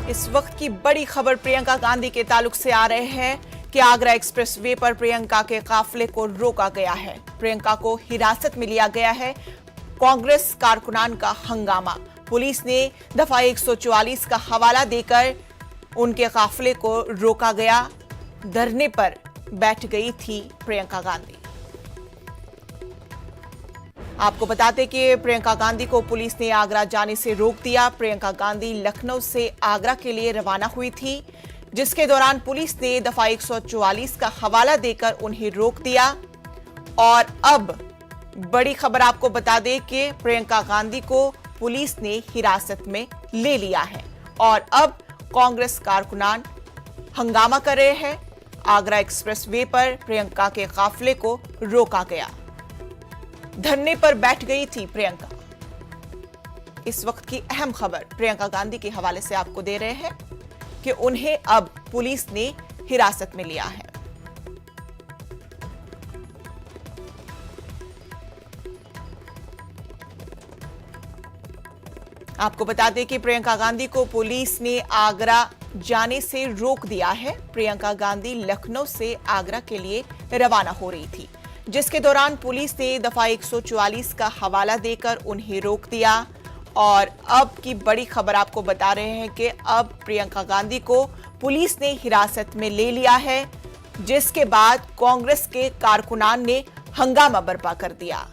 इस वक्त की बड़ी खबर प्रियंका गांधी के ताल्लुक से आ रहे हैं कि आगरा एक्सप्रेस वे पर प्रियंका के काफिले को रोका गया है। प्रियंका को हिरासत में लिया गया है। कांग्रेस कारकुनान का हंगामा। पुलिस ने दफा 144 का हवाला देकर उनके काफिले को रोका गया। धरने पर बैठ गई थी प्रियंका गांधी। आपको बताते कि प्रियंका गांधी को पुलिस ने आगरा जाने से रोक दिया। प्रियंका गांधी लखनऊ से आगरा के लिए रवाना हुई थी, जिसके दौरान पुलिस ने दफा 144 का हवाला देकर उन्हें रोक दिया। और अब बड़ी खबर आपको बता दें कि प्रियंका गांधी को पुलिस ने हिरासत में ले लिया है और अब कांग्रेस कारकुनान हंगामा कर रहे हैं। आगरा एक्सप्रेस वे पर प्रियंका के काफिले को रोका गया। धरने पर बैठ गई थी प्रियंका। इस वक्त की अहम खबर प्रियंका गांधी के हवाले से आपको दे रहे हैं कि उन्हें अब पुलिस ने हिरासत में लिया है। आपको बता दें कि प्रियंका गांधी को पुलिस ने आगरा जाने से रोक दिया है। प्रियंका गांधी लखनऊ से आगरा के लिए रवाना हो रही थी, जिसके दौरान पुलिस ने दफा 144 का हवाला देकर उन्हें रोक दिया। और अब की बड़ी खबर आपको बता रहे हैं कि अब प्रियंका गांधी को पुलिस ने हिरासत में ले लिया है, जिसके बाद कांग्रेस के कारकुनान ने हंगामा बर्पा कर दिया।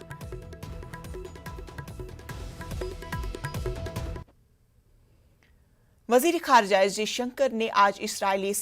वजीर खारजा एस जयशंकर ने आज इस्राएली